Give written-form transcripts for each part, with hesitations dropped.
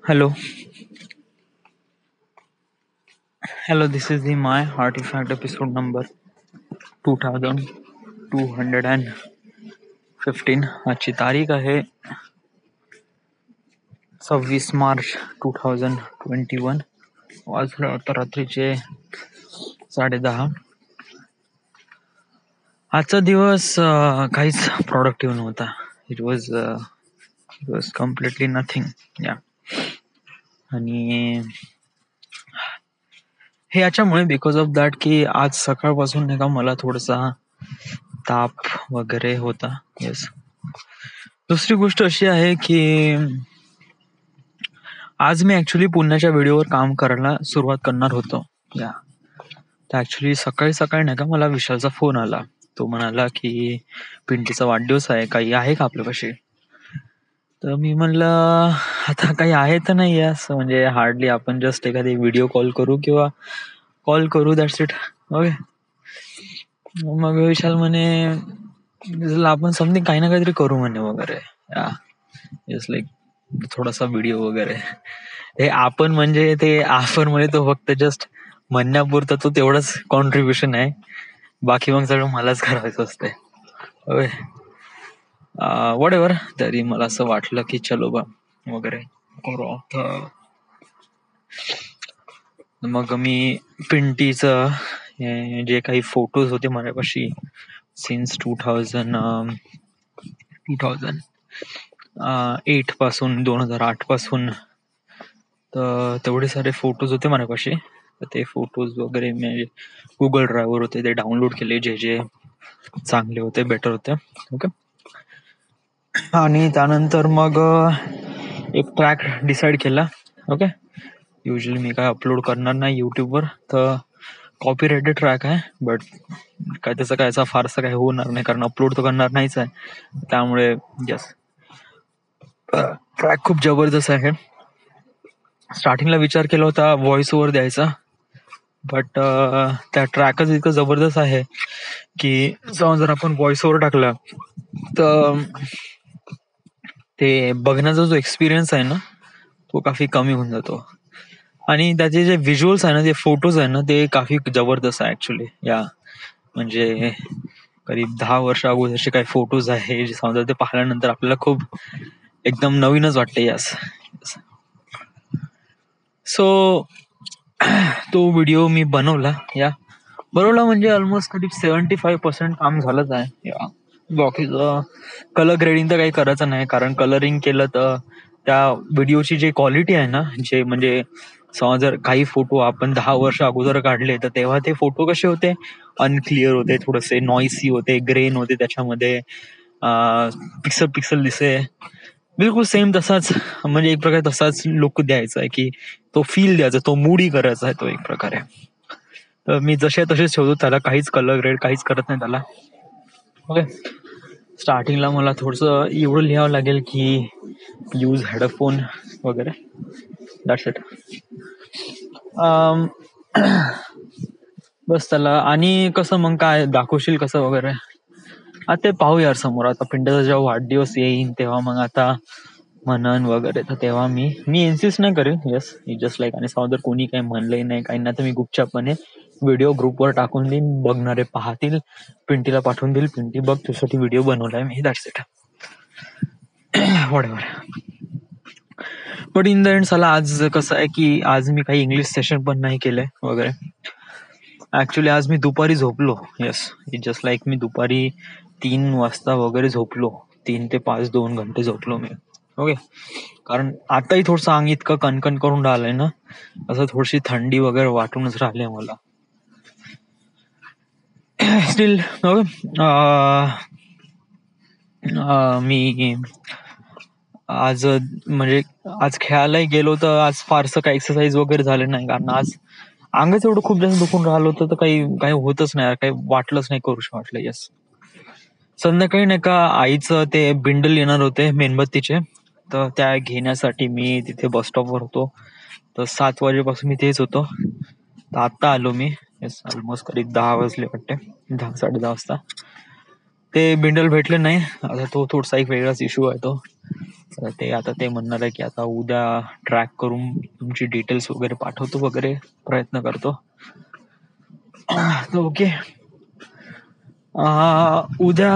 Hello, hello. This is the My Artifact episode number 2215. आजची तारीख आहे 26 मार्च 2021. वाजले आता रात्रीचे 10:30. आजचा दिवस काहीच प्रोडक्टिव्ह नव्हता. It was completely nothing. या आणि हे याच्यामुळे बिकॉज ऑफ दॅट की आज सकाळपासून नाही का मला थोडासा ताप वगैरे होता. येस. दुसरी गोष्ट अशी आहे की आज मी ऍक्च्युली पुण्याच्या व्हिडिओवर काम करायला सुरुवात करणार होतो. या तर ऍक्च्युली सकाळी सकाळी नाही का मला विशालचा फोन आला. तो म्हणाला की पिंटीचा वाढदिवस आहे, काही आहे का आपल्यापाशी? तर मी म्हणलं आता काही आहे तर नाही असं, म्हणजे हार्डली आपण जस्ट एखादी व्हिडिओ कॉल करू किंवा कॉल करू, दॅट्स इट. ओके. मग विशाल म्हणे आपण समथिंग काही ना काहीतरी करू म्हणे वगैरे. जस्ट लाईक थोडासा व्हिडिओ वगैरे. हे आपण म्हणजे तो फक्त जस्ट म्हणण्यापुरतं तो तेवढंच कॉन्ट्रीब्युशन आहे. बाकी मग सगळं मलाच करायचं असतंय. ओके. What ever. तरी मला असं वाटलं की चलो बा वगैरे करू. मग मी पिंटीचं जे काही फोटोज होते माझ्यापाशी सिन्स 2008 पासून 2008 पासून, तर तेवढे सारे फोटोज होते माझ्यापाशी. तर ते फोटोज वगैरे मी गुगल ड्राईव्हवर होते, ते डाउनलोड केले जे चांगले होते, बेटर होते. ओके. आणि त्यानंतर मग एक ट्रॅक डिसाईड केला. ओके. युजली मी काय अपलोड करणार नाही युट्यूबवर, तर कॉपीराइटेड ट्रॅक आहे, बट काय त्याचा काय फारसं काही होणार नाही कारण अपलोड तर करणार नाहीच आहे. त्यामुळे यस, ट्रॅक खूप जबरदस्त आहे. स्टार्टिंगला विचार केला होता व्हॉइस ओव्हर द्यायचा, बट त्या ट्रॅकच इतकं जबरदस्त आहे की जर आपण व्हॉइस ओव्हर टाकला तर ते बघण्याचा जो एक्सपिरियन्स आहे ना तो काफी कमी होऊन जातो. आणि त्याचे जे व्हिज्युअल्स आहे ना, ते फोटोज आहे ना, ते काफी जबरदस्त आहे ऍक्च्युली. या म्हणजे करीब 10 वर्ष अगोदरचे काही फोटोज आहे जे समजा ते पाहिल्यानंतर आपल्याला खूप एकदम नवीनच वाटते. यस. सो तो व्हिडिओ मी बनवला म्हणजे ऑलमोस्ट करीब 75% काम झालंच आहे. बाकीचं कलर ग्रेडिंग तर काही करायचं नाही, कारण कलरिंग केलं तर त्या व्हिडिओची जी क्वालिटी आहे ना, जे म्हणजे समजा जर काही फोटो आपण 10 वर्ष अगोदर काढले तर तेव्हा ते फोटो कसे होते, अनक्लिअर होते, थोडेसे नॉइसी होते, ग्रेन होते, त्याच्यामध्ये पिक्सल पिक्सल दिसे. बिलकुल सेम तसाच, म्हणजे एक प्रकारे तसाच लुक द्यायचा आहे, की तो फील द्यायचा, तो मूडी करायचा आहे तो एक प्रकारे. तर मी जसे तसेच ठेवतो, त्याला काहीच कलर ग्रेड काहीच करत नाही त्याला. ओके. स्टार्टिंगला मला थोडस एवढं लिहावं लागेल की यूज हेडफोन वगैरे, दॅट्स इट. बस त्याला. आणि कसं मग काय दाखवशील कसं वगैरे, आता ते पाहू यार समोर. आता पिंट्याचा जेव्हा वाढदिवस येईन तेव्हा मग आता म्हणन वगैरे, तर तेव्हा मी इन्सिस्ट नाही करेन. Yes, just like. आणि समजा जर कोणी काही म्हणलंही नाही काही नाही तर मी गुपचापणे व्हिडिओ ग्रुपवर टाकून देईन, बघणारे पाहतील, पिंटीला पाठवून देईल, पिंटी बघ तुझ्यासाठी व्हिडिओ बनवलाय मी, that's it. Whatever. But in the end साला आज कसं आहे की आज मी काही इंग्लिश सेशन पण नाही केलंय वगैरे. ऍक्च्युली आज मी दुपारी झोपलो. येस, जस्ट लाईक मी दुपारी 3 वाजता वगैरे झोपलो. 3 ते 5 2 घंटे झोपलो मी. ओके. कारण आताही थोडंसं अंग इतकं कणकण करून राहिलंय ना, असं थोडीशी थंडी वगैरे वाटूनच राहिली मला. स्टील मी आज म्हणजे आज खेळायलाही गेलो तर आज फारसं काही एक्सरसाइज वगैरे झालं नाही, कारण आज अंगच एवढं खूप जास्त दुखून राहिलं होतं, तर काही होतच नाही, काही वाटलंच नाही, करूशी वाटलं. येस. संध्याकाळी नाही का आईचं ते बिंडल येणार होते मेणबत्तीचे, तर त्या घेण्यासाठी मी तिथे बस स्टॉपवर होतो. तर 7 वाजेपासून मी तेच होतो. तर आता आलो मी. येस, ऑलमोस्ट करीब 10 वाजले वाटते, 10 10:30 वाजता. ते बिंडल भेटले नाही. आता तो थोडासा एक वेगळाच इश्यू आहे तो. ते आता ते म्हणणार आहे की आता उद्या ट्रॅक करून तुमची डिटेल्स वगैरे पाठवतो वगैरे, प्रयत्न करतो. तर ओके, उद्या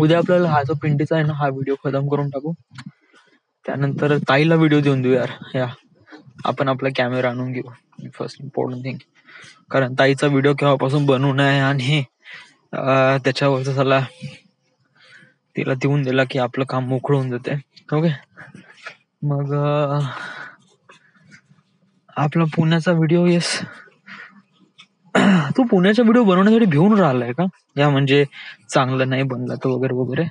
उद्या आपल्याला हा जो पिंडीचा आहे ना हा व्हिडिओ खतम करून टाकू. त्यानंतर ताईला व्हिडिओ देऊन देऊ यार. या आपण आपला कॅमेरा आणून घेऊ, फर्स्ट इम्पॉर्टंट थिंग. कारण ताईचा व्हिडिओ केव्हापासून बनवून आहे आणि त्याच्यावरच चला तिला देऊन दिला की आपलं काम मोकळं होऊन जाते. ओके, मग आपला पुण्याचा व्हिडिओ. येस, तू पुण्याचा व्हिडिओ बनवण्यासाठी भिवून राहिलाय का? या म्हणजे चांगलं नाही बनला तर वगैरे वगैरे,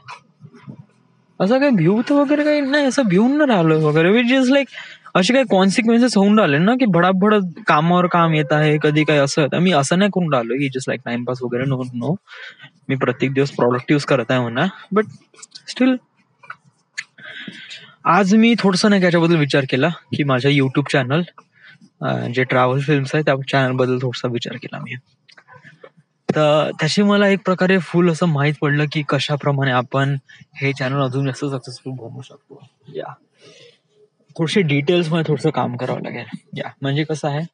असं काही भिवत वगैरे काही नाही, असं भिवून न राहिलं वगैरे. विच इज लाईक असे काही कॉन्सिक्वेन्सेस होऊन राहिले ना की भडाभड कामावर काम येत आहे, कधी काही असं. मी असं नाही करून राहिलो की जस्ट लाईक टाइमपास वगैरे. नो नो, मी प्रत्येक दिवस प्रॉडक्ट यूज करत आहे म्हणा. बट स्टील आज मी थोडंसं नाही त्याच्याबद्दल विचार केला की माझ्या युट्यूब चॅनल जे ट्रॅव्हल फिल्म्स आहे त्या चॅनल बद्दल थोडासा विचार केला मी. तर त्याची मला एक प्रकारे फुल असं माहित पडलं की कशाप्रमाणे आपण हे चॅनल अजून जास्त सक्सेसफुल बनवू शकतो. या थोडसे डिटेल्स मध्ये थोडंसं काम करावं लागेल. या म्हणजे कसं आहे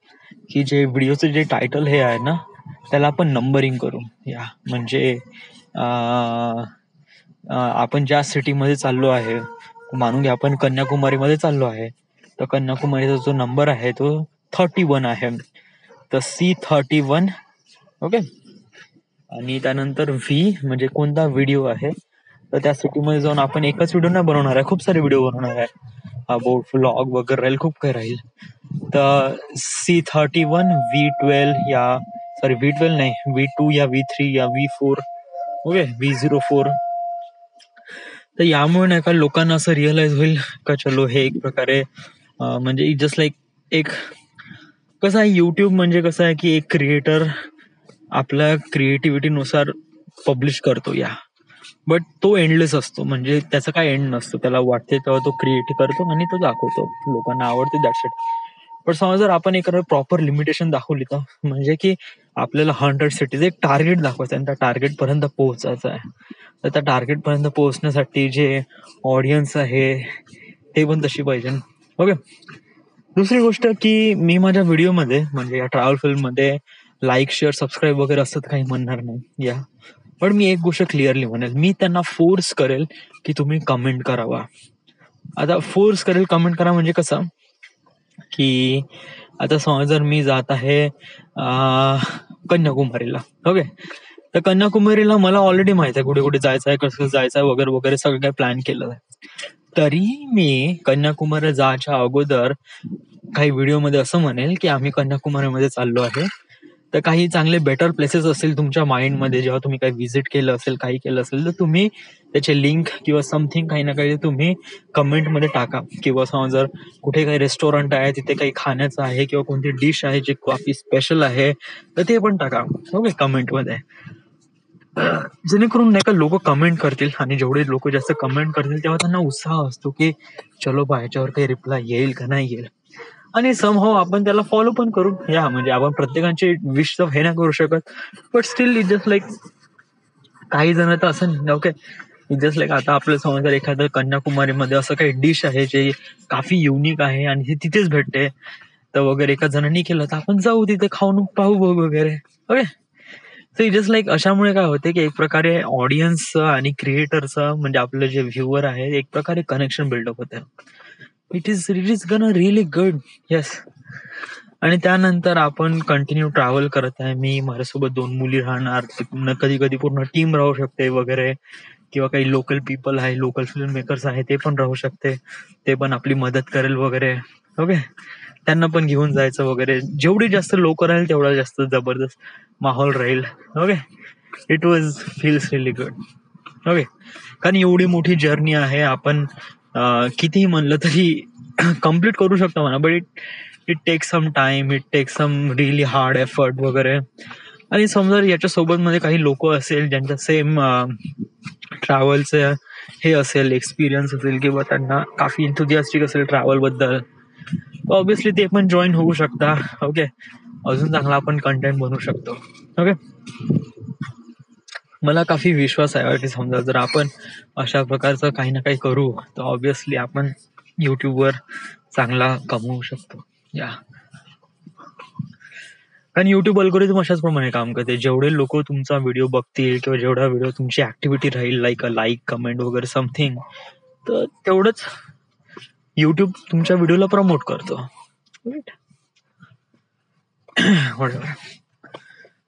की जे व्हिडिओचं जे टायटल हे आहे ना त्याला आपण नंबरिंग करू. या म्हणजे आपण ज्या सिटीमध्ये चाललो आहे, मानून घ्या आपण कन्याकुमारी मध्ये चाललो आहे, तर कन्याकुमारीचा जो नंबर आहे तो 31 आहे. तर C31. ओके, आणि त्यानंतर व्ही म्हणजे कोणता व्हिडिओ आहे, तर त्या सिटीमध्ये जाऊन आपण एकच व्हिडिओ नाही बनवणार आहे, खूप सारे व्हिडिओ बनवणार आहे. अबाउट व्लॉग वगैरे राहील, खूप काही राहील. तर C31 V12 या सॉरी V12 नाही, V2 या V3 या V4. Okay, V04. तर यामुळे नाही का लोकांना असं रिअलाइज होईल का चलो हे एक प्रकारे म्हणजे जस्ट लाईक एक कसं आहे युट्यूब म्हणजे कसं आहे की एक क्रिएटर आपल्या क्रिएटिव्हिटीनुसार पब्लिश करतो. या बट तो एंडलेस असतो, म्हणजे त्याचा काय एंड नसतो. त्याला वाटते तेव्हा तो क्रिएट करतो आणि तो दाखवतो, लोकांना आवडते, दॅट्स इट. पण समजा जर आपण एक प्रॉपर लिमिटेशन दाखवली तर म्हणजे की आपल्याला 100 सिटीज एक टार्गेट दाखवायचं आणि त्या टार्गेट पर्यंत पोहोचायचं आहे. तर त्या टार्गेट पर्यंत पोहोचण्यासाठी जे ऑडियन्स आहे ते पण तशी पाहिजे. ओके, दुसरी गोष्ट की मी माझ्या व्हिडिओमध्ये म्हणजे या ट्रॅव्हल फिल्ममध्ये लाईक, शेअर, सबस्क्राईब वगैरे असं काही म्हणणार नाही. या पण मी एक गोष्ट क्लिअरली म्हणेल, मी त्यांना फोर्स करेल की तुम्ही कमेंट करावा. आता फोर्स करेल कमेंट करा म्हणजे कसं की आता समजा जर मी जात आहे कन्याकुमारीला. ओके, तर कन्याकुमारीला मला ऑलरेडी माहित आहे कुठे कुठे जायचं आहे, कसं जायचं आहे वगैरे वगैरे, सगळं काही प्लॅन केलं आहे. तरी मी कन्याकुमारी जायच्या अगोदर काही व्हिडिओमध्ये असं म्हणेल की आम्ही कन्याकुमारीमध्ये चाललो आहे, तर काही चांगले बेटर प्लेसेस असतील तुमच्या माइंडमध्ये जेव्हा तुम्ही काही व्हिजिट केलं असेल, काही केलं असेल, तर तुम्ही त्याचे लिंक किंवा समथिंग काही ना काही तुम्ही कमेंटमध्ये टाका. किंवा समजा जर कुठे काही रेस्टॉरंट आहे, तिथे काही खाण्याचं आहे किंवा कोणती डिश आहे जी काफी स्पेशल आहे, तर ते पण टाका. ओके, कमेंटमध्ये. जेणेकरून नाही का लोक कमेंट करतील, आणि जेवढे लोक जास्त कमेंट करतील तेव्हा त्यांना उत्साह असतो की चलो बा याच्यावर काही रिप्लाय येईल का नाही येईल, आणि समहाव आपण त्याला फॉलो पण करू. या म्हणजे आपण प्रत्येकाची विश तर हे नाही करू शकत, but still it just like काही जण तर असं. ओके, जस्ट लाईक आता आपलं समज जर एखादं कन्याकुमारीमध्ये असं काही डिश आहे जे काफी युनिक आहे आणि हे तिथेच भेटते तर वगैरे एका जणांनी केलं, तर आपण जाऊ तिथे, खाऊन पाहू बघू वगैरे. ओके, सो जस्ट लाईक अशामुळे काय होते की एक प्रकारे ऑडियन्सचं आणि क्रिएटरचं म्हणजे आपलं जे व्ह्युअर आहे एक प्रकारे कनेक्शन बिल्डअप होतं. It is gun really good. Yes, आणि त्यानंतर आपण कंटिन्यू ट्रॅव्हल करत आहे. मी माझ्यासोबत 2 मुली राहणार, कधी कधी पूर्ण टीम राहू शकते वगैरे, किंवा काही लोकल पीपल आहे, लोकल फिल्म मेकर्स आहे ते पण राहू शकते, ते पण आपली मदत करेल वगैरे. ओके, त्यांना पण घेऊन जायचं वगैरे. जेवढी जास्त लोक राहील तेवढा जास्त जबरदस्त माहोल राहील. Okay, it was feels really good. Okay, कारण एवढी मोठी जर्नी आहे, आपण कितीही म्हणलं तरी कम्प्लीट करू शकतो म्हणा, but it takes some time, it takes some really hard effort वगैरे. आणि समजा याच्या सोबत मध्ये काही लोक असेल ज्यांच्या सेम ट्रॅव्हलचं हे असेल, एक्सपिरियन्स असेल, किंवा त्यांना काफी इंथुजियास्टिक असेल ट्रॅव्हल बद्दल, ऑब्विसली ते पण जॉईन होऊ शकता. ओके, अजून चांगला आपण कंटेंट बनवू शकतो. ओके, मला काफी विश्वास आहे की समजा जर आपण अशा प्रकारचं काही ना काही करू तर ऑब्विसली आपण युट्यूबवर चांगला कमवू शकतो. या कारण युट्यूब अल्गोरिदम अशाच प्रमाणे काम करते. जेवढे लोक तुमचा व्हिडिओ बघतील किंवा जेवढा व्हिडिओ तुमची ऍक्टिव्हिटी राहील लाईक कमेंट वगैरे समथिंग, तर तेवढंच युट्यूब तुमच्या व्हिडिओला प्रमोट करतो.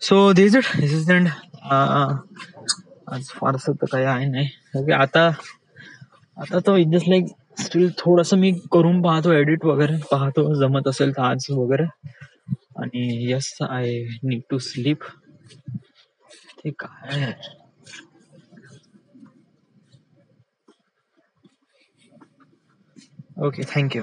So this is end. आज फारसं तर काही आहे नाही. ओके, आता आता तो जस्ट लाईक स्टील थोडस मी करून पाहतो, एडिट वगैरे पाहतो, जमत असेल तर आज वगैरे. आणि yes, I need to sleep. ते काय, ओके, थँक्यू.